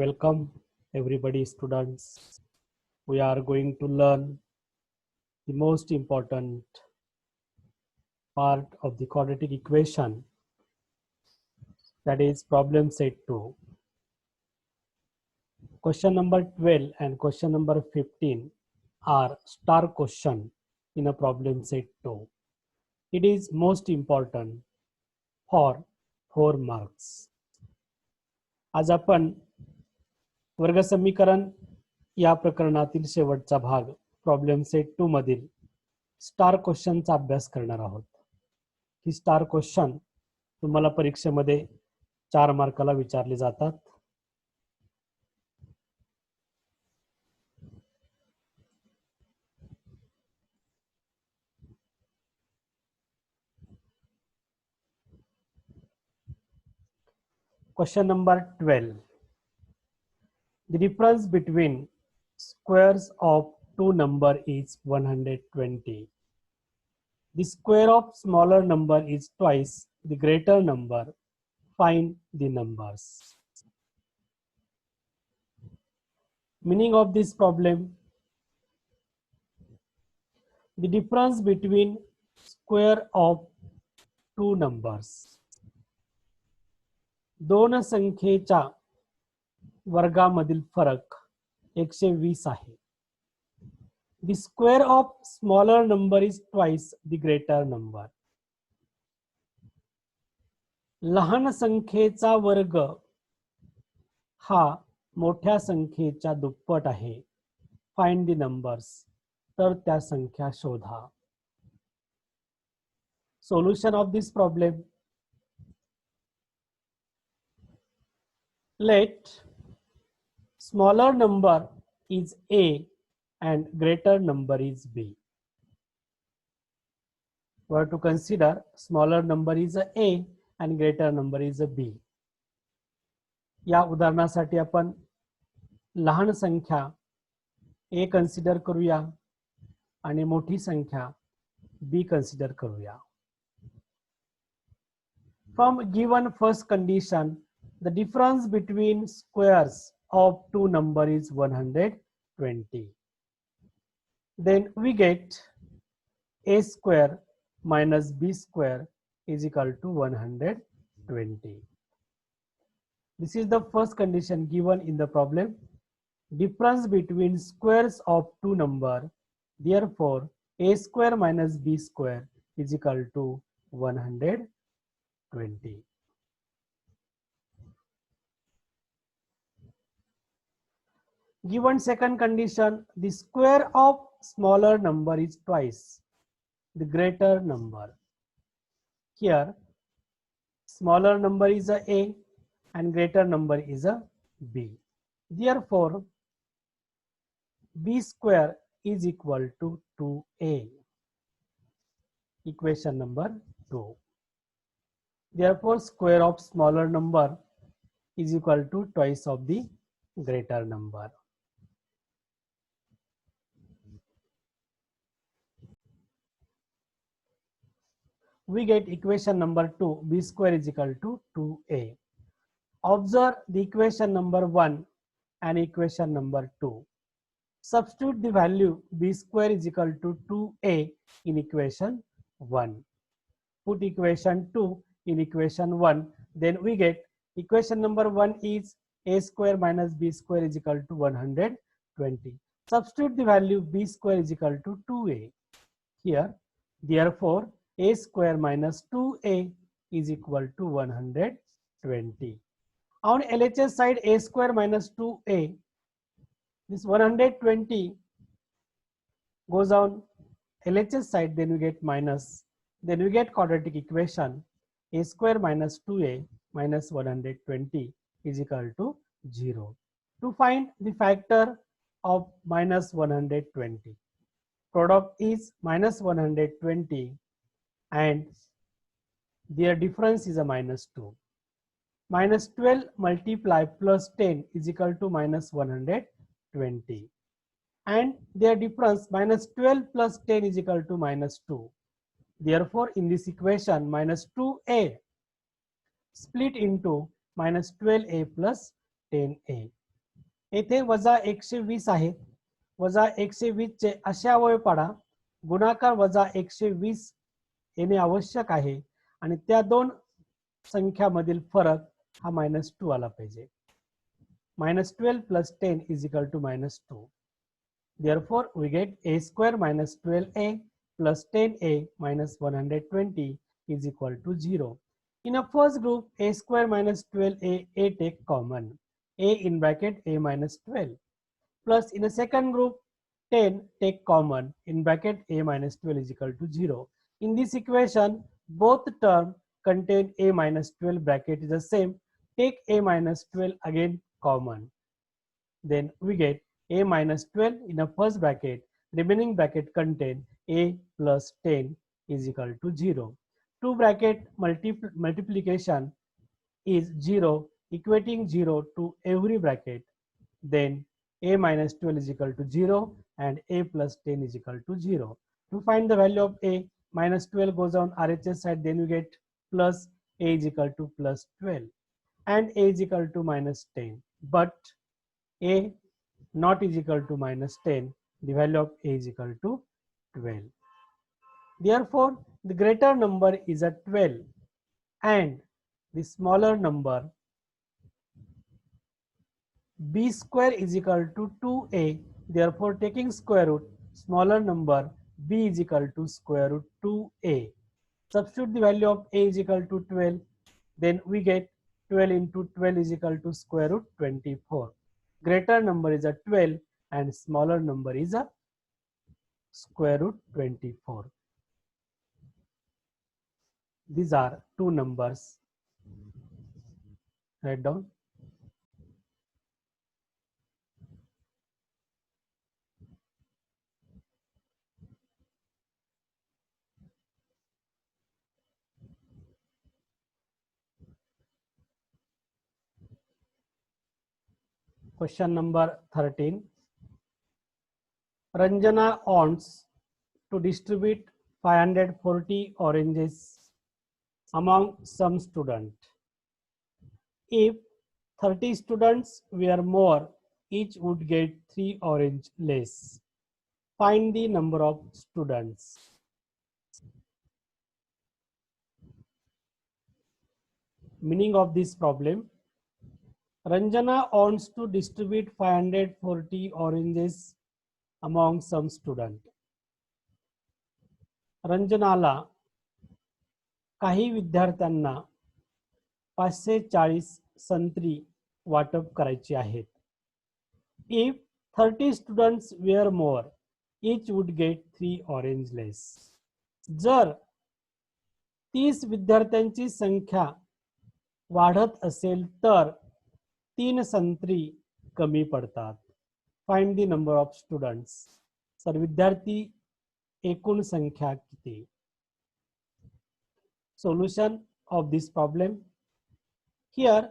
Welcome everybody students. We are going to learn the most important part of the quadratic equation, that is problem set 2. Question number 12 and question number 15 are star question in a problem set 2. It is most important for 4 marks. आज आपण वर्ग समीकरण या प्रकरणातील शेवटचा भाग problem set 2 मधील star क्वेश्चनचा अभ्यास करणार आहोत. ही स्टार क्वेश्चन तुम्हाला परीक्षेमध्ये 4 मार्काला विचारले जातात. Question number 12. The difference between squares of two numbers is 120. The square of smaller number is twice the greater number. Find the numbers. Meaning of this problem: the difference between square of two numbers. दोन संख्येच्या वर्गामधील फरक 120 आहे. The square of smaller number is twice the greater number. लहान संख्येचा वर्ग हा मोठ्या संख्येच्या दुप्पट आहे. Find the numbers. तर त्या संख्या शोधा. Solution of this problem: let smaller number is A and greater number is B. We have to consider smaller number is A and greater number is B. या उदाहरणासाठी आपण लहान संख्या A कन्सिडर करूया आणि मोठी संख्या B कन्सिडर करूया. From given first condition, the difference between squares of two numbers is 120. Then we get A square minus B square is equal to 120. This is the first condition given in the problem. Difference between squares of two numbers. Therefore, A square minus B square is equal to 120. Given second condition, the square of smaller number is twice the greater number. Here, smaller number is a A and greater number is a B. Therefore, B square is equal to 2A. Equation number 2. Therefore, square of smaller number is equal to twice of the greater number. We get equation number 2, B square is equal to 2A. Observe the equation number 1 and equation number 2. Substitute the value B square is equal to 2A in equation 1. Put equation 2 in equation 1. Then we get equation number 1 is A square minus B square is equal to 120. Substitute the value B square is equal to 2A. Here, therefore, A square minus 2A is equal to 120. On LHS side, A square minus 2A, this 120 goes on LHS side, then we get minus, then we get quadratic equation A square minus 2A minus 120 is equal to 0. To find the factor of minus 120, product is minus 120 and their difference is a minus 2. Minus 12 multiply plus 10 is equal to minus 120. And their difference minus 12 plus 10 is equal to minus 2. Therefore, in this equation, minus 2A split into minus 12A plus 10A. येथे वजा 120 आहे. वजा 120 चे असे अवयव पाडा, गुणाकार वजा 120 येणे आवश्यक आहे आणि त्या दोन संख्यामधील फरक हा -2 आला पाहिजे. -12 plus 10 is equal to -2. Therefore, we get a square minus 12a plus 10a minus 120 is equal to 0. In a first group, a square minus 12a, a take common. A in bracket a minus 12. Plus in a second group, 10 take common. In bracket a minus 12 is equal to 0. In this equation, both term contain a minus 12 bracket is the same. Take a minus 12 again common. Then we get a minus 12 in a first bracket. Remaining bracket contain a plus 10 is equal to 0. Two bracket multiplication is 0, equating 0 to every bracket. Then a minus 12 is equal to 0 and a plus 10 is equal to 0. To find the value of a, minus 12 goes on RHS side, then you get plus a is equal to plus 12 and a is equal to minus 10. But a not is equal to minus 10, the value of a is equal to 12. Therefore, the greater number is a 12 and the smaller number b square is equal to 2a. Therefore, taking square root, smaller number b is equal to square root 2a. Substitute the value of a is equal to 12. Then we get 12 into 12 is equal to square root 24. Greater number is a 12 and smaller number is a square root 24. These are two numbers. Write down. Question number 13. Ranjana wants to distribute 540 oranges among some students. If 30 students were more, each would get 3 orange less. Find the number of students. Meaning of this problem: Ranjana wants to distribute 540 oranges among some students. रंजनाला काही विद्यार्थ्यांना 540 संत्री वाटप करायची आहेत. If 30 students were more, each would get 3 orange less. जर 30 विद्यार्थ्यांची संख्या वाढत असेल तर 3 संत्री कमी पडतात. Find the number of students. तर विद्यार्थी एकूण संख्या किती? Solution of this problem: here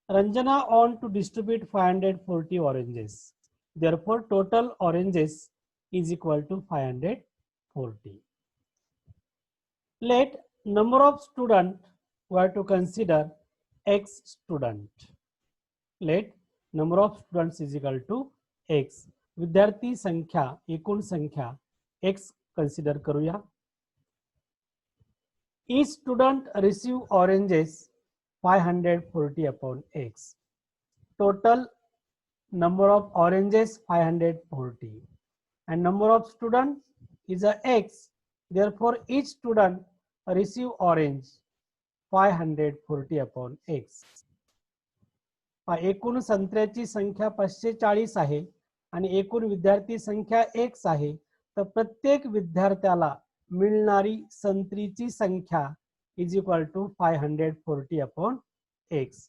Ranjana wants to distribute 540 oranges. Therefore, total oranges is equal to 540. Let number of students were to consider x student. Let number of students is equal to x. विद्यार्थी संख्या एकूण संख्या x consider करूया. Each student receive oranges 540 upon x. Total number of oranges 540 and number of students is a x. Therefore, each student receive orange 540 upon x. एकूण संत्र्याची संख्या 540 आहे आणि एकूण विद्यार्थी संख्या x आहे. तर प्रत्येक विद्यार्थ्याला मिळणारी संत्रीची संख्या is equal to 540 upon x.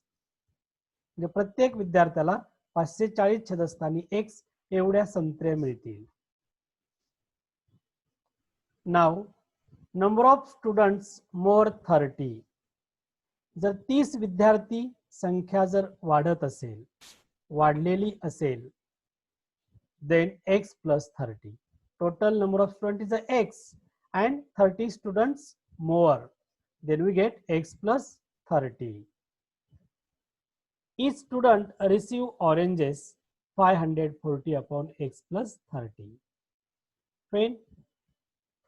म्हणजे प्रत्येक विद्यार्थ्याला 540 छेदस्थानी x एवढ्या संत्र्या मिळतील. नाउ नंबर ऑफ स्टुडंट्स मोर 30. जर 30 विद्यार्थी संख्या जर वाढत असेल, वाढलेली असेल, then x plus 30. Total number of students is x and 30 students more. Then we get x plus 30. Each student receive oranges 540 upon x plus 30. When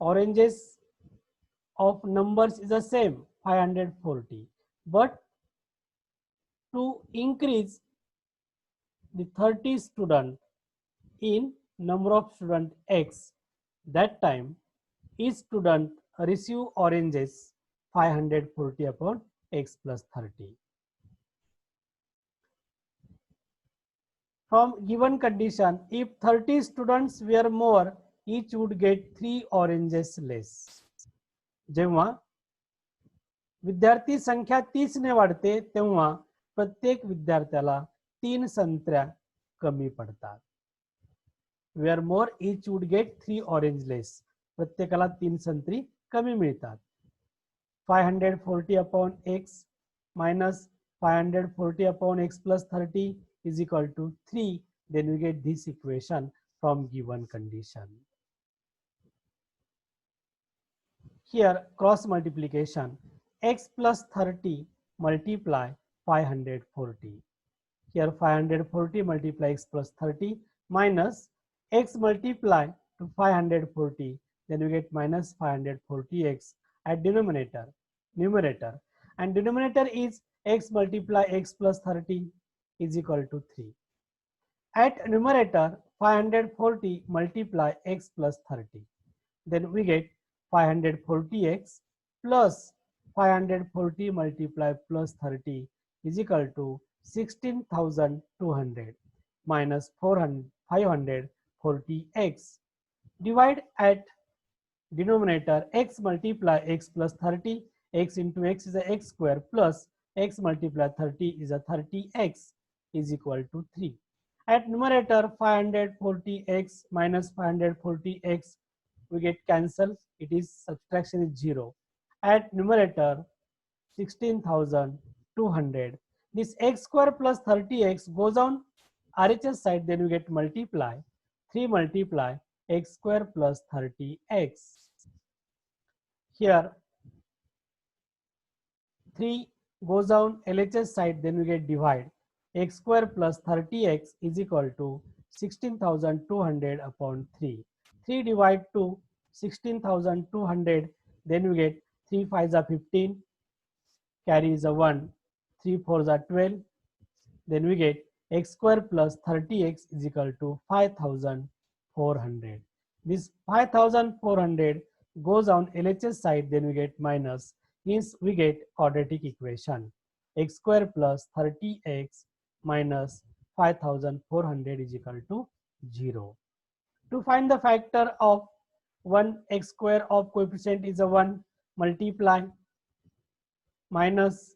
oranges of numbers is the same 540, but to increase the 30 student in number of student x, that time each student receive oranges 540 upon x plus 30. From given condition, if 30 students were more, each would get 3 oranges less. जेव्हा विद्यार्थी संख्या 30 ने वाढते तेव्हा प्रत्येक विद्यार्थ्याला 3 संत्र्या कमी पडतात. Where more each would get 3 orange less. प्रत्येकाला 3 संत्री कमी मिळतात. 540 upon x minus 540 upon x plus 30 is equal to 3. Then we get this equation from given condition. Here cross multiplication, x plus 30 multiply 540. Here 540 multiply x plus 30 minus x multiply to 540. Then we get minus 540x at denominator, numerator. And denominator is x multiply x plus 30 is equal to 3. At numerator 540 multiply x plus 30. Then we get 540x plus 540 multiply plus 30 is equal to 16,200 minus 540x. Divide at denominator x multiply x plus 30. X into x is a x square plus x multiply 30 is a 30x is equal to 3. At numerator 540x minus 540x we get cancel. It is subtraction is 0. At numerator 16,200. This x square plus 30x goes on RHS side, then we get multiply. 3 multiply x square plus 30x. Here 3 goes down LHS side, then we get divide. X square plus 30x is equal to 16,200 upon 3. 3 divide to 16,200, then we get 3 5s are 15, carry is a 1, 3 4s are 12, then we get x square plus 30x is equal to 5,400. This 5,400 goes on LHS side, then we get minus. Means we get quadratic equation. X square plus 30x minus 5,400 is equal to 0. To find the factor of 1 x square of coefficient is a 1, multiply minus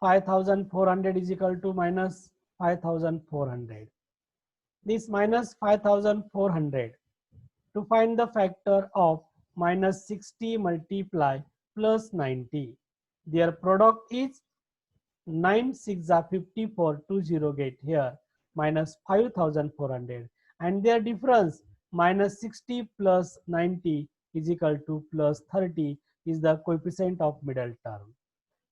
5,400 is equal to minus 5,400. This minus 5,400. To find the factor of minus 60 multiply plus 90. Their product is 9 6 are 54, 20 get here minus 5,400, and their difference minus 60 plus 90 is equal to plus 30 is the coefficient of middle term.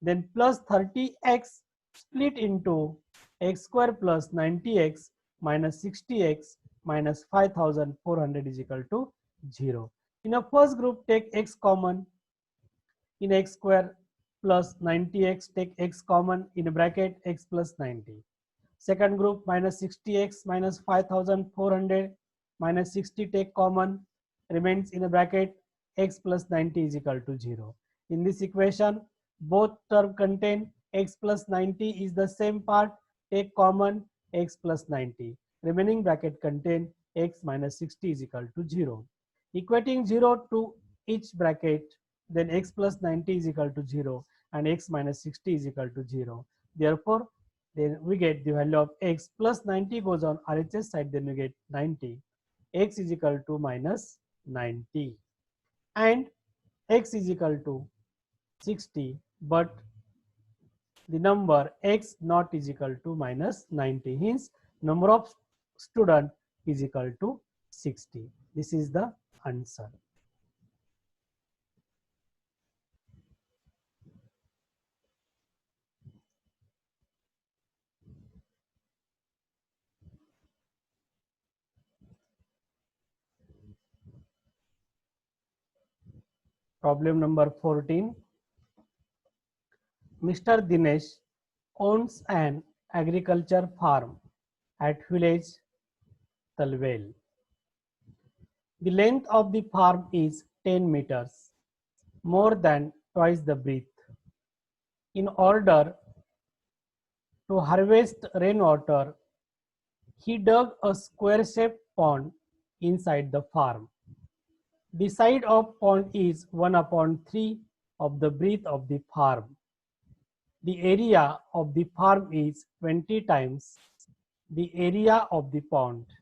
Then plus 30x split into x square plus 90x minus 60x minus 5,400 is equal to 0. In a first group, take x common. In x square plus 90x, take x common in a bracket x plus 90. Second group, minus 60x minus 5,400 minus 60, take common, remains in a bracket x plus 90 is equal to 0. In this equation, both term contain x plus 90 is the same part, take common x plus 90. Remaining bracket contain x minus 60 is equal to 0. Equating 0 to each bracket, then x plus 90 is equal to 0 and x minus 60 is equal to 0. Therefore, then we get the value of x plus 90 goes on RHS side, then we get 90. X is equal to minus 90 and x is equal to 60, but the number x not is equal to minus 90. Hence, number of student is equal to 60. This is the answer. Problem number 14. Mr. Dinesh owns an agriculture farm at village Talwel. The length of the farm is 10 meters, more than twice the breadth. In order to harvest rainwater, he dug a square-shaped pond inside the farm. The side of pond is 1/3 of the breadth of the farm. The area of the farm is 20 times the area of the pond.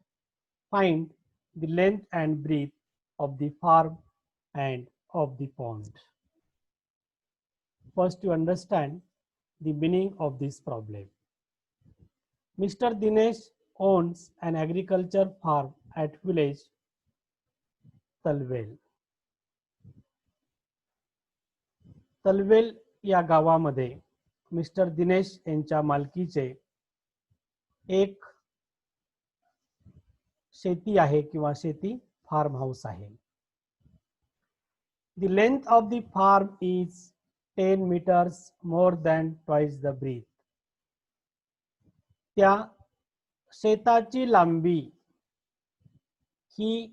Find the length and breadth of the farm and of the pond. First, to understand the meaning of this problem. Mr. Dinesh owns an agriculture farm at village Talwel. तलवेल या गावामध्ये mister Dinesh यांच्या मालकीचे एक शेती आहे किंवा शेती farm house आहे. The length of the farm is 10 meters, more than twice the breadth. त्या शेताची लांबी ही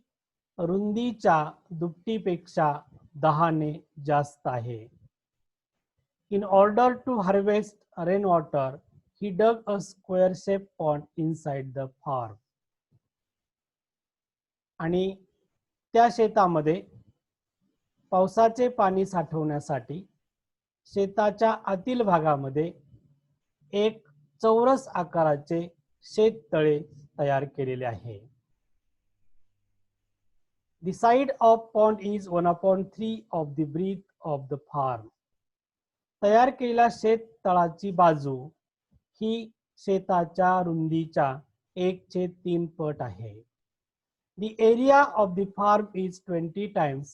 रुंदीच्या दुपटीपेक्षा 10 ने जास्त आहे. In order to harvest rainwater, he dug a square-shaped pond inside the farm. आणि त्या शेतामध्ये पावसाचे पाणी साठवण्यासाठी शेताच्या आतील भागामध्ये एक चौरस आकाराचे शेततळे तयार केलेले आहे. The side of pond is 1/3 of the breadth of the farm. तयार केलेल्या शेततळाची बाजू ही शेताच्या रुंदीच्या 1/3 पट आहे. The area of the farm is 20 times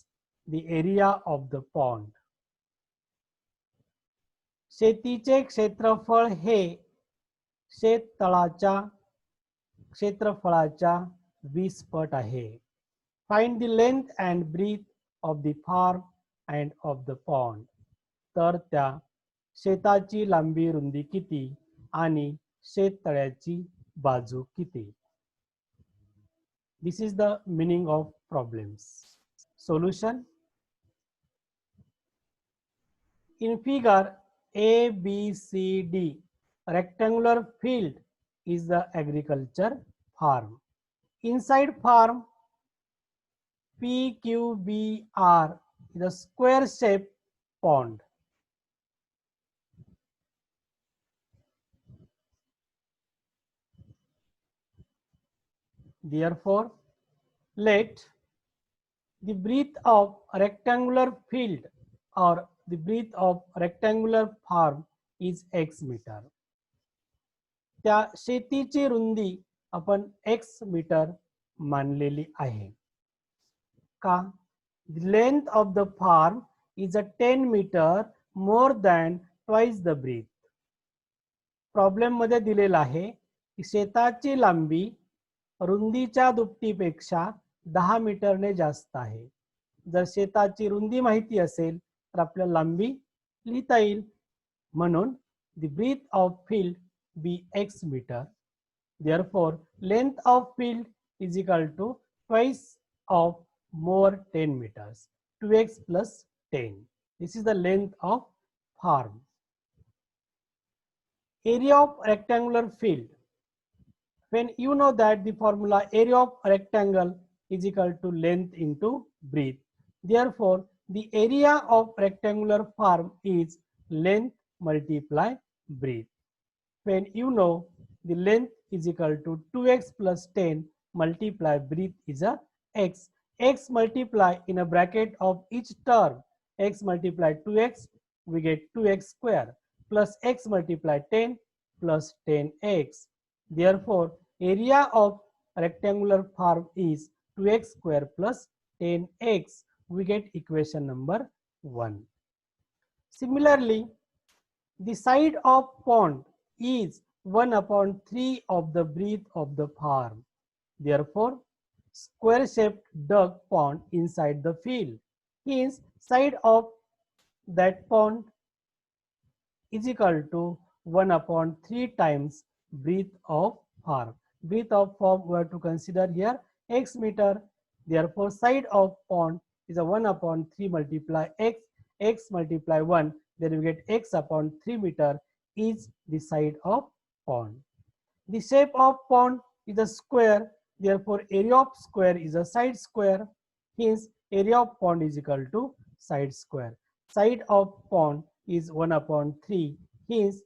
the area of the pond. शेतीचे क्षेत्रफळ हे शेततळाच्या क्षेत्रफळाच्या 20 पट आहे. Find the length and breadth of the farm and of the pond. तर त्या शेताची लांबी रुंदी किती आणि शेततळ्याची बाजू किती. This is the meaning of problems. Solution. In figure A, B, C, D, rectangular field is the agriculture farm. Inside farm, P, Q, B, R is a square-shaped pond. Therefore, let the breadth of rectangular field or the breadth of rectangular farm is x meter. त्या शेतीची रुंदी आपण x metre मानलेली आहे. का? The length of the farm is a 10 meter, more than twice the breadth. Problem मध्ये दिलेला आहे की शेताची लांबी रुंदीच्या दुपटीपेक्षा 10 मीटरने जास्त आहे. जर शेताची रुंदी माहिती असेल तर आपल्याला लांबी लिहिता येईल. म्हणून the breadth of field be x meter. Therefore, length of field is equal to twice of more 10 meters. 2x plus 10. This is the length of farm. Area of rectangular field. When you know that the formula area of rectangle is equal to length into breadth. Therefore, the area of rectangular farm is length multiply breadth. When you know the length is equal to 2x plus 10 multiply breadth is a x. X multiply in a bracket of each term. X multiply 2x, we get 2x square plus x multiply 10 plus 10x. Therefore, area of rectangular farm is 2x square plus 10x. We get equation number 1. Similarly, the side of pond is 1/3 of the breadth of the farm. Therefore, square-shaped dug pond inside the field. Hence, side of that pond is equal to 1 upon 3 times breadth of farm. Breadth of farm we have to consider here x meter. Therefore, side of pond is a 1 upon 3 multiply x, x multiply 1, then we get x upon 3 meter is the side of pond. The shape of pond is a square, therefore area of square is a side square. Hence, area of pond is equal to side square. Side of pond is 1 upon 3. Hence,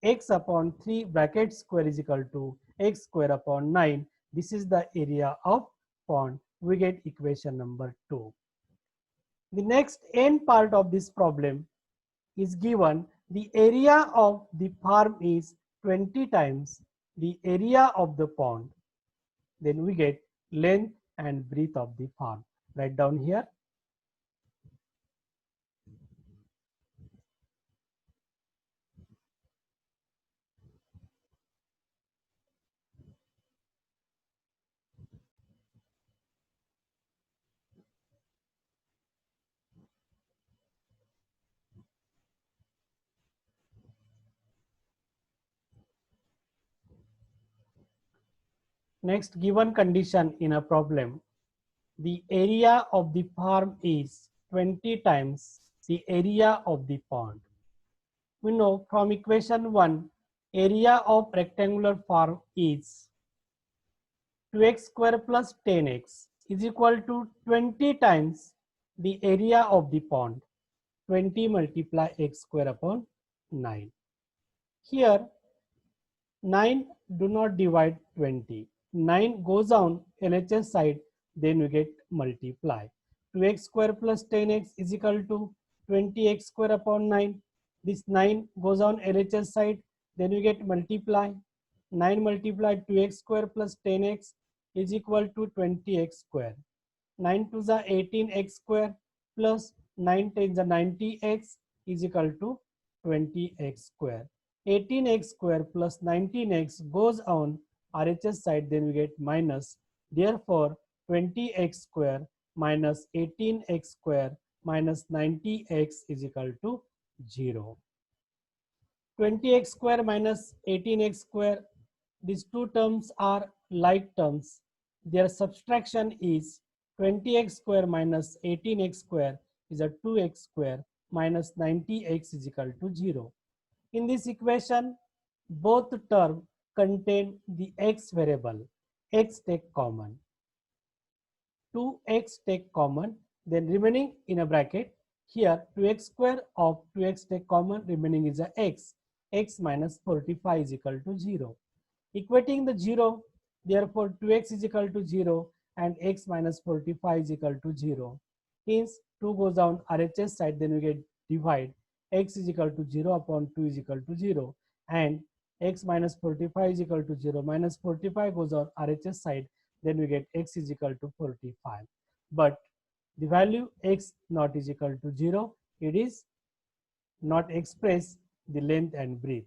x upon 3 bracket square is equal to x square upon 9. This is the area of pond. We get equation number 2. The next n part of this problem is given. The area of the farm is 20 times the area of the pond. Then we get length and breadth of the farm. Write down here. Next, given condition in a problem, the area of the farm is 20 times the area of the pond. We know from equation 1, area of rectangular farm is 2x square plus 10x is equal to 20 times the area of the pond. 20 multiply x square upon 9. Here 9 do not divide 20. 9 goes on LHS side, then we get multiply. 2x square plus 10x is equal to 20x square upon 9. This 9 goes on LHS side, then we get multiply. 9 multiplied 2x square plus 10x is equal to 20x square. 9 to the 18x square plus 9 times the 90x is equal to 20x square. 18x square plus 19x goes on RHS side, then we get minus. Therefore, 20x square minus 18x square minus 90x is equal to 0. 20x square minus 18x square, these two terms are like terms. Their subtraction is 20x square minus 18x square is a 2x square minus 90x is equal to 0. In this equation, both terms contain the x variable. X take common. 2x take common, then remaining in a bracket. Here 2x square of 2x take common, remaining is a x. X minus 45 is equal to 0. Equating the 0, therefore 2x is equal to 0 and x minus 45 is equal to 0. Hence 2 goes down RHS side, then we get divide. X is equal to 0 upon 2 is equal to 0 and x minus 45 is equal to 0. Minus 45 goes on RHS side, then we get x is equal to 45. But the value x not is equal to 0. It is not express the length and breadth.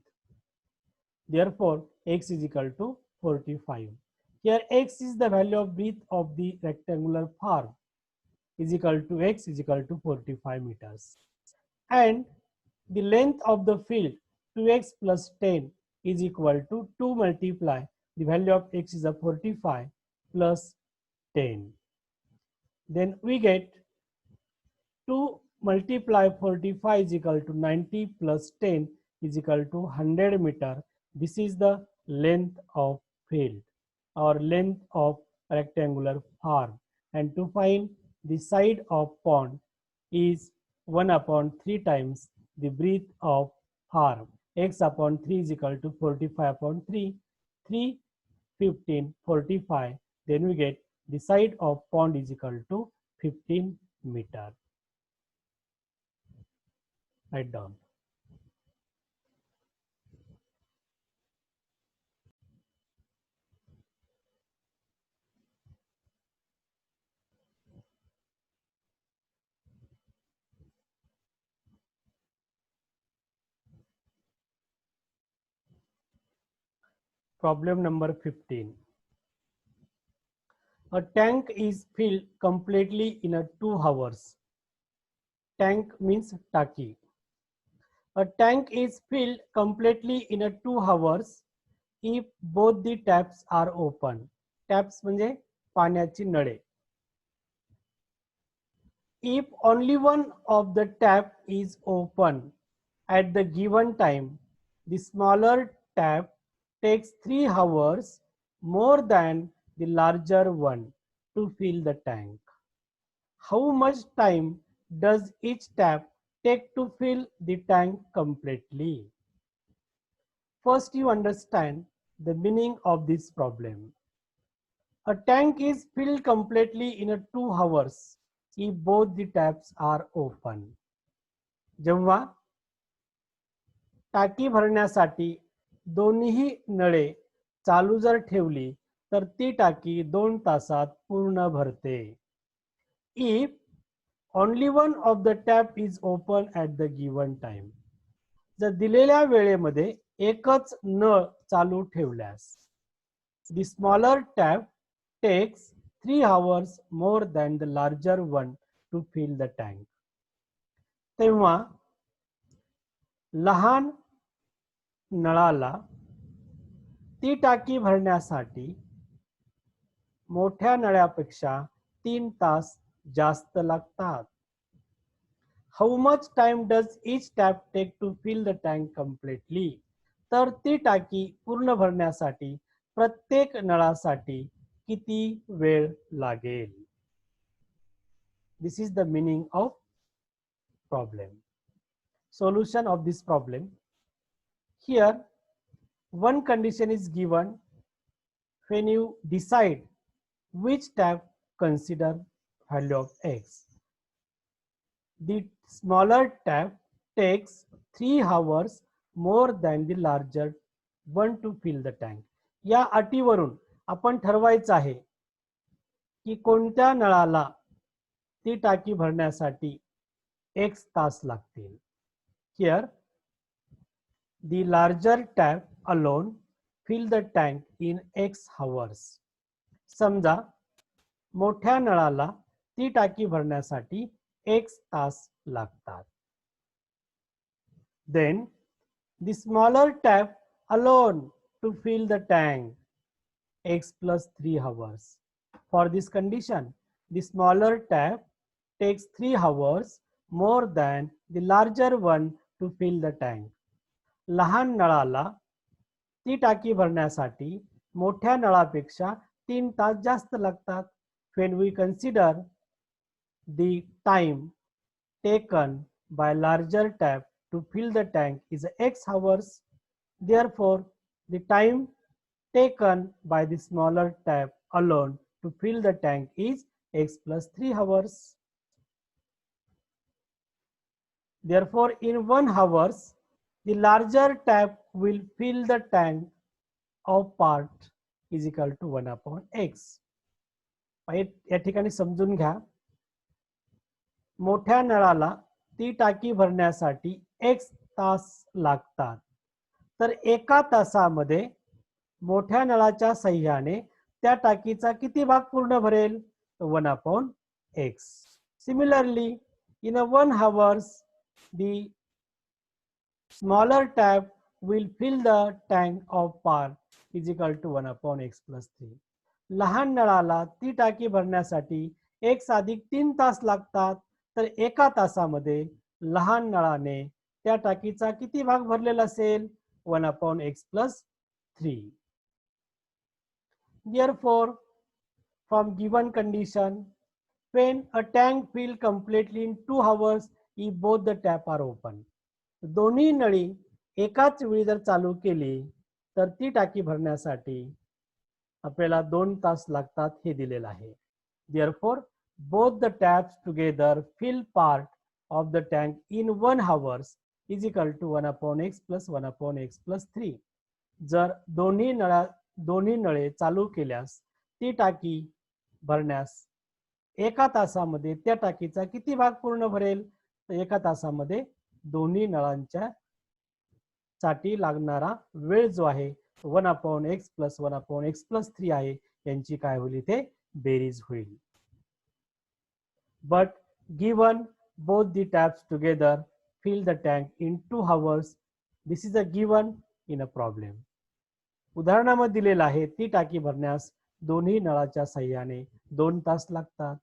Therefore, x is equal to 45. Here x is the value of breadth of the rectangular farm is equal to x is equal to 45 meters. And the length of the field 2x plus 10 is equal to 2 multiply the value of x is a 45 plus 10. Then we get 2 multiply 45 is equal to 90 plus 10 is equal to 100 meter. This is the length of field or length of rectangular farm. And to find the side of pond is 1 upon 3 times the breadth of farm. X upon 3 is equal to 45 upon 3. 3, 15, 45. Then we get the side of pond is equal to 15 meter. Write down. Problem number 15. A tank is filled completely in 2 hours. Tank means टाकी. A tank is filled completely in a 2 hours if both the taps are open. Taps म्हणजे पाण्याची नळे. If only one of the tap is open at the given time, the smaller tap takes 3 hours more than the larger one to fill the tank. How much time does each tap take to fill the tank completely? First, you understand the meaning of this problem. A tank is filled completely in a 2 hours if both the taps are open. जेव्हा टाकी भरण्यासाठी दोन्ही नळे चालू जर ठेवली तर ती टाकी 2 तासात पूर्ण भरते. If only one of the tap is open at the given time. जर दिलेल्या वेळेमध्ये एकच नळ चालू ठेवल्यास the smaller tap takes 3 hours more than the larger one to fill the tank. तेव्हा लहान नळाला ती टाकी भरण्यासाठी मोठ्या नळापेक्षा 3 तास जास्त लागतात. How much time does each tap take to fill the tank completely? तर ती टाकी पूर्ण भरण्यासाठी प्रत्येक नळासाठी किती वेळ लागेल? This is the meaning of problem. Solution of this problem. Here, one condition is given. When you decide which tap, consider value of x. The smaller tap takes 3 hours more than the larger one to fill the tank. या अटीवरून आपण ठरवायचं आहे की कोणत्या नळाला ती टाकी भरण्यासाठी x तास लागतील. Here, the larger tap alone fill the tank in x hours. समजा मोठ्या नळाला ती टाकी भरण्यासाठी x तास लागतात. Then the smaller tap alone to fill the tank x plus 3 hours. For this condition, the smaller tap takes 3 hours more than the larger one to fill the tank. लहान नळाला ती टाकी भरण्यासाठी मोठ्या नळापेक्षा 3 तास जास्त लागतात. When we consider the time taken by larger tap to fill the tank is x hours, therefore the time taken by the smaller tap alone to fill the tank is x plus 3 hours. Therefore, in 1 hours, the larger tap will fill the tank of part is equal to 1 upon x. या ठिकाणी समजून घ्या. मोठ्या नळाला ती टाकी भरण्यासाठी x तास लागतात. तर एका तासामध्ये मोठ्या नळाच्या सहाय्याने त्या टाकीचा किती भाग पूर्ण भरेल? 1 upon x. Similarly, in a 1 hours, the smaller tap will fill the tank of part is equal to 1 upon x plus 3. लहान नळाला ती टाकी भरण्यासाठी x अधिक 3 तास लागतात. तर एका तासामध्ये लहान नळाने त्या टाकीचा किती भाग भरलेला असेल? 1 upon x plus 3. Therefore, from given condition, when a tank fill completely in 2 hours if both the tap are open. दोन्ही नळी एकाच वेळी जर चालू केली तर ती टाकी भरण्यासाठी आपल्याला 2 तास लागतात हे दिलेलं आहे. Therefore, both the taps together fill part of the tank in 1 hours is equal to 1 upon x plus 1 upon x plus 3. जर दोन्ही नळे चालू केल्यास ती टाकी भरण्यास एका तासामध्ये त्या टाकीचा किती भाग पूर्ण भरेल? तर एका तासामध्ये दोन्ही नळांच्या साठी लागणारा वेळ जो आहे 1 upon x plus 1 upon x plus 3 आहे. यांची काय होईल? इथे बेरीज होईल. But given both the taps together fill the tank in 2 hours. This is a given in a problem. उदाहरणामध्ये दिलेलं आहे ती टाकी भरण्यास दोन्ही नळाच्या साह्याने 2 तास लागतात.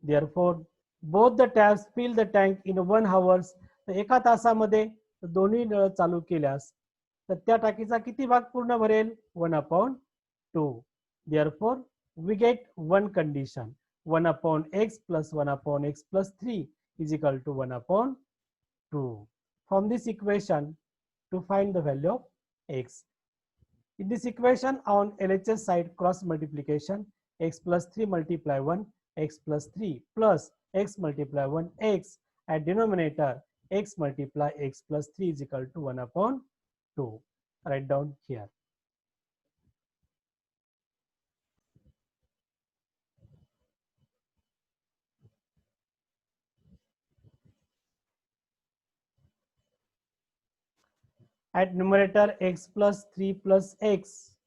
Therefore, both the taps fill the tank in 1 hours. तर एका तासामध्ये दोन्ही नळ चालू केल्यास तर त्या टाकीचा किती भाग पूर्ण भरेल? 1/2. Therefore, we get one condition. 1/x plus 1/x plus 3 is equal to 1/2. From this equation, to find the value of x. In this equation, on LHS side, cross multiplication, x plus 3 multiply 1, x plus 3 plus x multiply 1, x. At denominator, x multiply x plus 3 is equal to 1/2. Write down here. At numerator, x plus 3 plus x.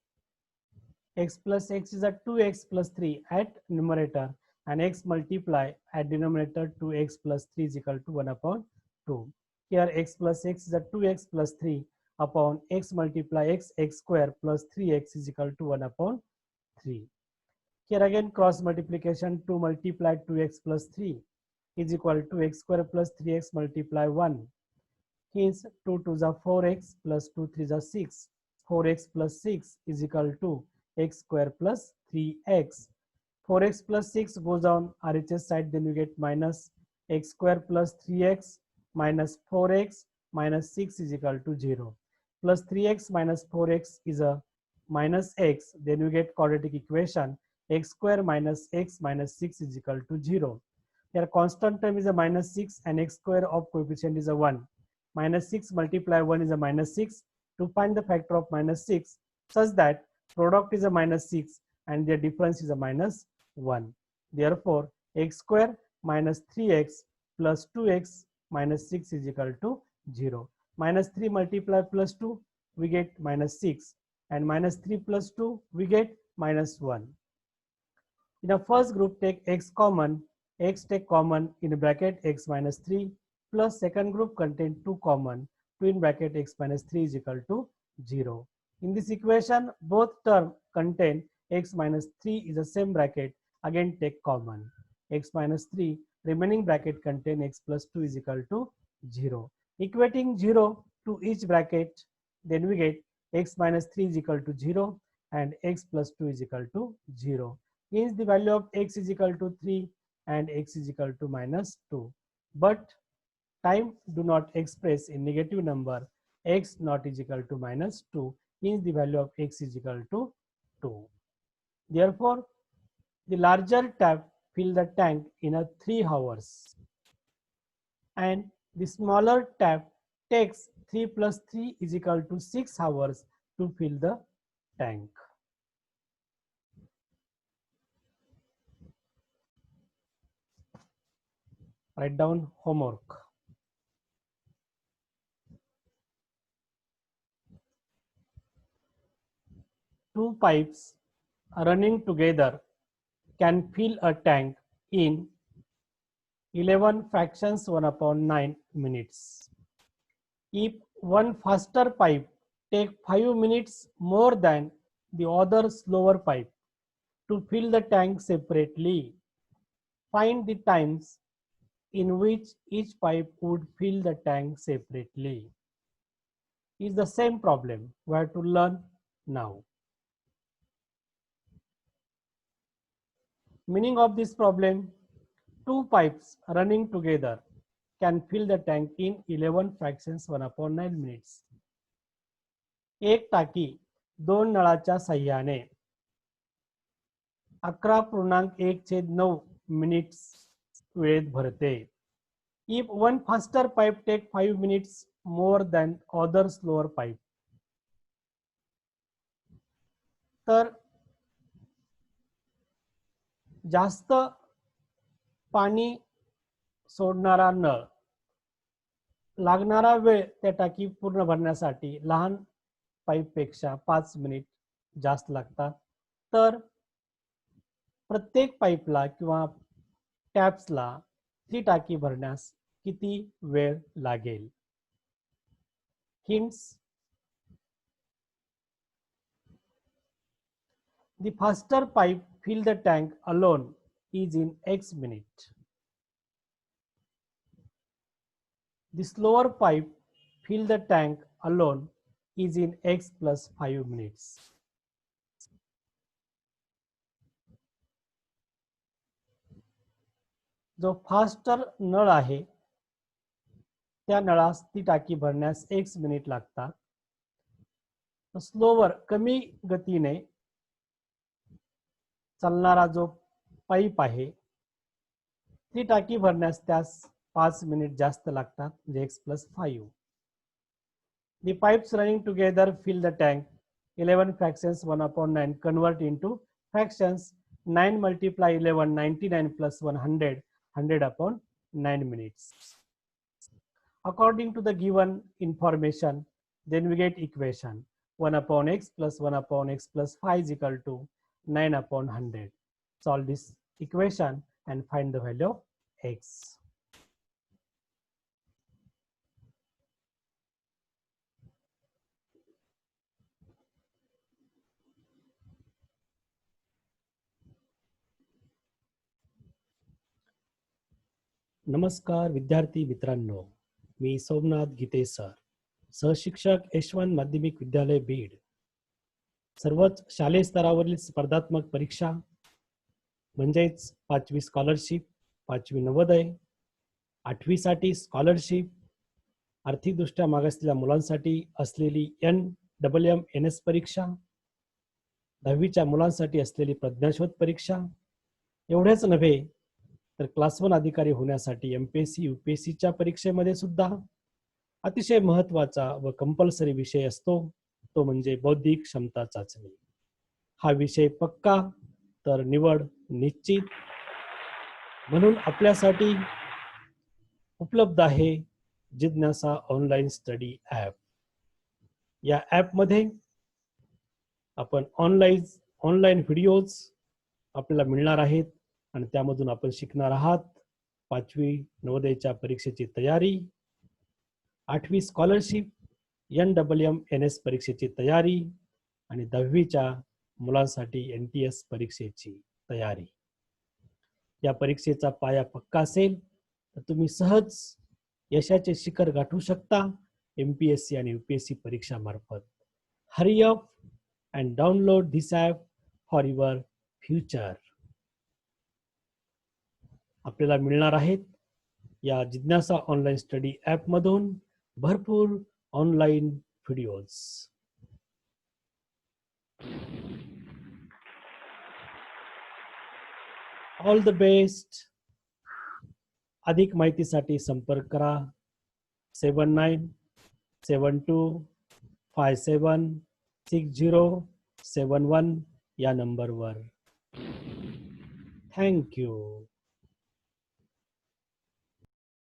X plus x is a 2x plus 3 at numerator, and x multiply at denominator 2x plus 3 is equal to 1/2. Here x plus x is a 2x plus 3 upon x multiply x square plus 3x is equal to 1/3. Here again cross multiplication, 2 multiply 2x plus 3 is equal to x square plus 3x multiply 1. Hence 2 2s are 4x plus 2 3s are 6. 4x plus 6 is equal to x square plus 3x. 4x plus 6 goes on RHS side, then you get minus x square plus 3x minus 4x minus 6 is equal to 0. Plus 3x minus 4x is a minus x, then you get quadratic equation x square minus x minus 6 is equal to 0. Here constant term is a minus 6 and x square of coefficient is a 1. Minus 6 multiply 1 is a minus 6. To find the factor of minus 6 such that product is a minus 6 and their difference is a minus 1. Therefore, x square minus 3x plus 2x minus 6 is equal to 0. Minus 3 multiply plus 2, we get minus 6. And minus 3 plus 2, we get minus 1. In the first group, take x common. X take common in bracket x minus 3 plus second group contain 2 common. 2 in bracket x minus 3 is equal to 0. In this equation, both terms contain x minus 3 is the same bracket. Again take common. X minus 3 remaining bracket contain x plus 2 is equal to 0. Equating 0 to each bracket, then we get x minus 3 is equal to 0 and x plus 2 is equal to 0. Hence the value of x is equal to 3 and x is equal to minus 2. But time do not express in negative number, x not is equal to minus 2. Hence the value of x is equal to 2. Therefore, the larger tap fill the tank in a 3 hours and the smaller tap takes 3 plus 3 is equal to 6 hours to fill the tank. Write down homework. Two pipes running together can fill a tank in 11 fractions 1/9 minutes. If one faster pipe take 5 minutes more than the other slower pipe to fill the tank separately, find the times in which each pipe would fill the tank separately. Is the same problem we have to learn now. Meaning of this problem, two pipes running together can fill the tank in 11 fractions 1/9 minutes. एक टाकी दोन नळाच्या साह्याने 11.1/9 minutes वेळेत भरते. If one faster pipe take 5 minutes more than other slower pipe, तर जास्त पाणी सोडणारा नळ लागणारा वेळ त्या टाकी पूर्ण भरण्यासाठी लहान पाईप पेक्षा 5 मिनिट जास्त लागतात. तर प्रत्येक पाईपला किंवा टॅप्सला ती टाकी भरण्यास किती वेळ लागेल? Hints. The faster pipe fill the tank alone is in X minute. The slower pipe fill the tank alone is in X plus 5 minutes. जो फास्टर नळ आहे त्या नळास ती टाकी भरण्यास 1 मिनिट लागतात. स्लोवर कमी गतीने चालणारा जो पाईप आहे ती टाकी भरण्यास त्यास 5 मिनिट जास्त लागतात, म्हणजे x plus 5. The pipes running together fill the tank. 11 fractions 1/9 convert into fractions. 9 multiply 11, 99 plus 100, 100/9 minutes. According to the given information, then we get equation 1/x plus 1/x plus 5 is equal to 9/100. Solve this equation and find the value of x. नमस्कार विद्यार्थी मित्रांनो, मी सोमनाथ गीते sir, सहशिक्षक Yashwant माध्यमिक विद्यालय बीड. सर्वच शालेय स्तरावरील स्पर्धात्मक परीक्षा म्हणजेच 5वी स्कॉलरशिप, 5वी नवोदय, 8वी साठी स्कॉलरशिप, आर्थिकदृष्ट्या मागासलेल्या मुलांसाठी असलेली NMMS परीक्षा, 10वीच्या मुलांसाठी असलेली प्रज्ञाशोध परीक्षा, एवढेच नव्हे तर क्लास 1 अधिकारी होण्यासाठी MPSC UPSCच्या परीक्षेमध्ये सुद्धा अतिशय महत्त्वाचा व कंपल्सरी विषय असतो, तो म्हणजे बौद्धिक क्षमता चाचणी. हा विषय पक्का तर निवड निश्चित. म्हणून आपल्यासाठी उपलब्ध आहे जिज्ञासा ऑनलाईन स्टडी ॲप. या ॲपमध्ये आपण ऑनलाईन व्हिडिओज आपल्याला मिळणार आहेत आणि त्यामधून आपण शिकणार आहात 5वी नवोदयच्या परीक्षेची तयारी, 8वी स्कॉलरशिप, NMMS परीक्षेची तयारी आणि 10वीच्या मुलांसाठी NTS परीक्षेची तयारी. या परीक्षेचा पाया पक्का असेल तर तुम्ही सहज यशाचे शिखर गाठू शकता MPSC आणि UPSC परीक्षा मार्फत. Hurry up and download this app for your future. आपल्याला मिळणार आहेत या जिज्ञासा ऑनलाईन स्टडी ॲप मधून भरपूर online videos. All the best. अधिक माहितीसाठी संपर्क करा 7972576071 या नंबरवर. Thank you.